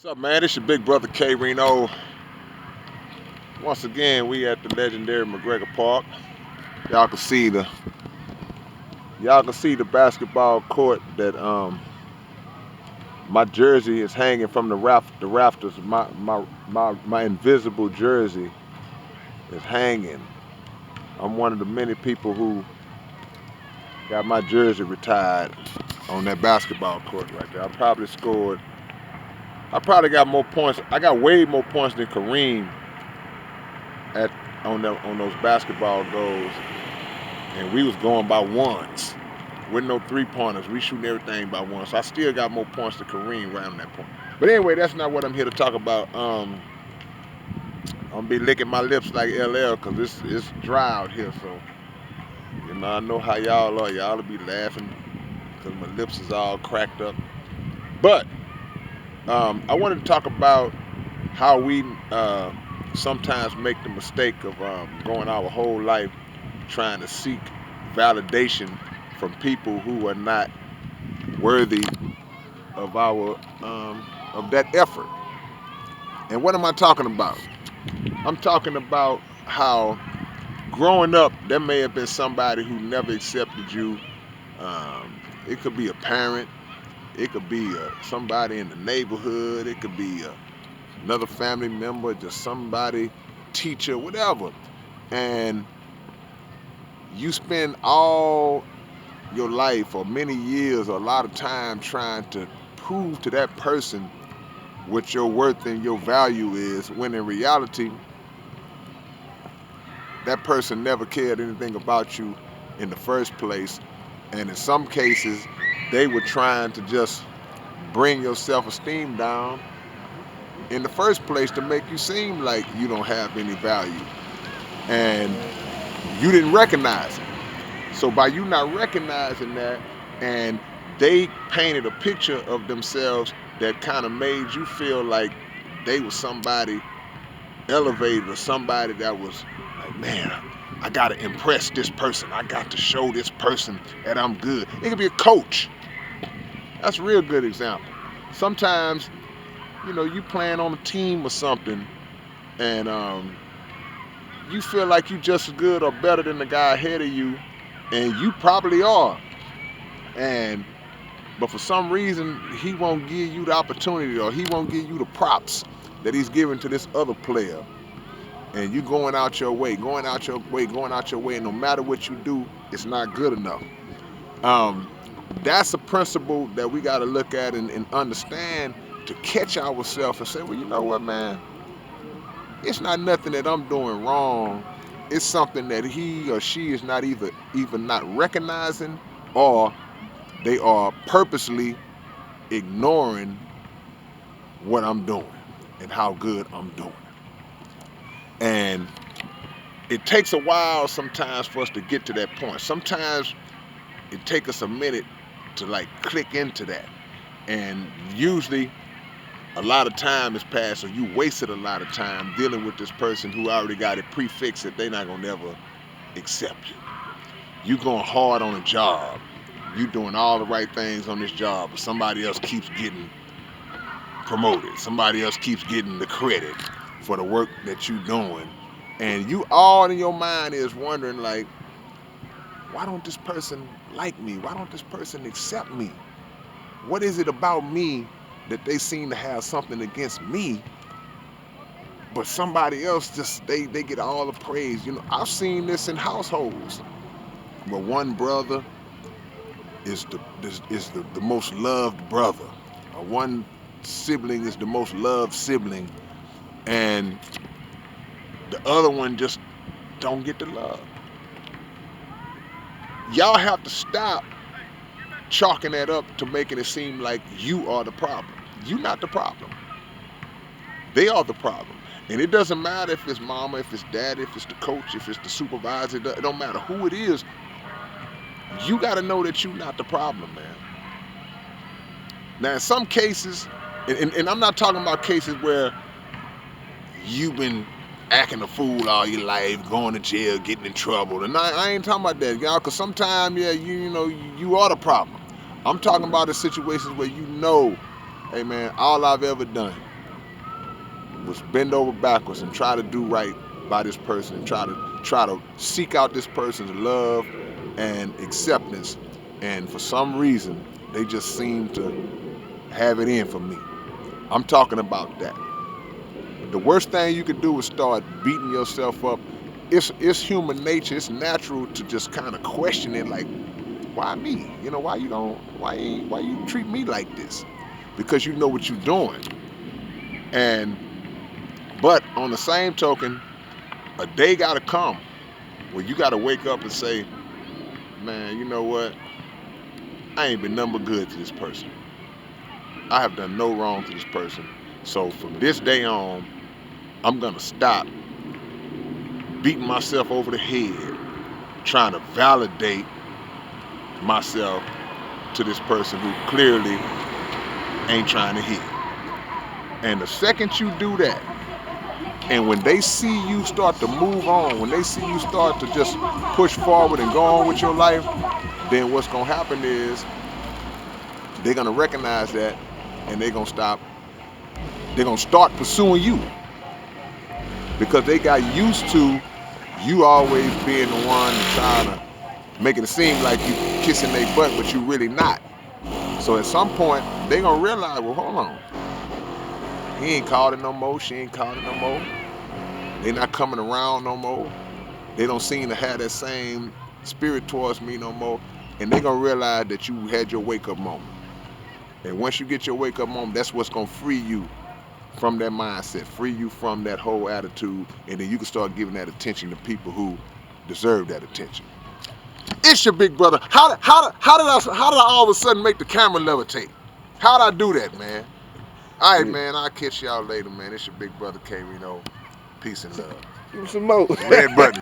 What's up, man? It's your big brother K-Rino. Once again, we at the legendary McGregor Park. Y'all can see the y'all can see the basketball court that my jersey is hanging from the rafters. My invisible jersey is hanging. I'm one of the many people who got my jersey retired on that basketball court right there. I probably got more points. I got way more points than Kareem at on those basketball goals, and we was going by ones with no three pointers. We shooting everything by one, so I still got more points than Kareem right on that point. But anyway, that's not what I'm here to talk about. I'm gonna be licking my lips like LL because it's dry out here. So I know how y'all are. Y'all will be laughing because my lips is all cracked up. But I wanted to talk about how we sometimes make the mistake of going our whole life trying to seek validation from people who are not worthy of our of that effort. And what am I talking about? I'm talking about how growing up there may have been somebody who never accepted you. It could be a parent, it could be somebody in the neighborhood, it could be another family member, just somebody, teacher, whatever. And you spend all your life or many years or a lot of time trying to prove to that person what your worth and your value is, when in reality that person never cared anything about you in the first place. And in some cases they were trying to just bring your self-esteem down in the first place to make you seem like you don't have any value, and you didn't recognize it. So by you not recognizing that, and they painted a picture of themselves that kind of made you feel like they were somebody elevated or somebody that was like, man, I got to impress this person. I got to show this person that I'm good. It could be a coach. That's a real good example. Sometimes, you playing on a team or something, and you feel like you just as good or better than the guy ahead of you, and you probably are. And but for some reason he won't give you the opportunity, or he won't give you the props that he's giving to this other player. And you going out your way, going out your way, going out your way, and no matter what you do, it's not good enough. Um, that's a principle that we got to look at and understand, to catch ourselves and say, well, you know what, man? It's not nothing that I'm doing wrong. It's something that he or she is not even not recognizing, or they are purposely ignoring what I'm doing and how good I'm doing. And it takes a while sometimes for us to get to that point. Sometimes it takes us a minute to like click into that. And usually a lot of time has passed, or you wasted a lot of time dealing with this person who already got it prefixed that they're not gonna never accept you. You going hard on a job, you doing all the right things on this job, but somebody else keeps getting promoted. Somebody else keeps getting the credit for the work that you doing. And you all in your mind is wondering like, why don't this person like me? Why don't this person accept me? What is it about me that they seem to have something against me, but somebody else just they get all the praise? I've seen this in households where one brother is the most loved brother, or one sibling is the most loved sibling, and the other one just don't get the love. Y'all have to stop chalking that up to making it seem like you are the problem. You're not the problem. They are the problem. And it doesn't matter if it's mama, if it's daddy, if it's the coach, if it's the supervisor. It don't matter who it is. You got to know that you're not the problem, man. Now, in some cases, and I'm not talking about cases where you've been acting a fool all your life, going to jail, getting in trouble. And I ain't talking about that, y'all, because sometimes, yeah, you are the problem. I'm talking about the situations where hey, man, all I've ever done was bend over backwards and try to do right by this person and try to seek out this person's love and acceptance. And for some reason, they just seem to have it in for me. I'm talking about that. The worst thing you could do is start beating yourself up. It's human nature. It's natural to just kind of question it, like, why me? You know, why you treat me like this? Because you know what you're doing. And but on the same token, a day gotta come where you gotta wake up and say, man, you know what? I ain't been nothing but good to this person. I have done no wrong to this person. So from this day on, I'm gonna stop beating myself over the head trying to validate myself to this person who clearly ain't trying to hit. And the second you do that, and when they see you start to move on, when they see you start to just push forward and go on with your life, then what's gonna happen is they're gonna recognize that and they're gonna start pursuing you because they got used to you always being the one trying to making it seem like you kissing their butt, but you really not. So at some point, they gonna realize, well, hold on, he ain't called it no more, she ain't called it no more. They not coming around no more. They don't seem to have that same spirit towards me no more. And they gonna realize that you had your wake up moment. And once you get your wake up moment, that's what's gonna free you from that mindset, free you from that whole attitude, and then you can start giving that attention to people who deserve that attention. It's your big brother. How did I all of a sudden make the camera levitate? How did I do that, man? All right, man. I'll catch y'all later, man. It's your big brother K-Rino. Peace and love. Give him some more. Red button.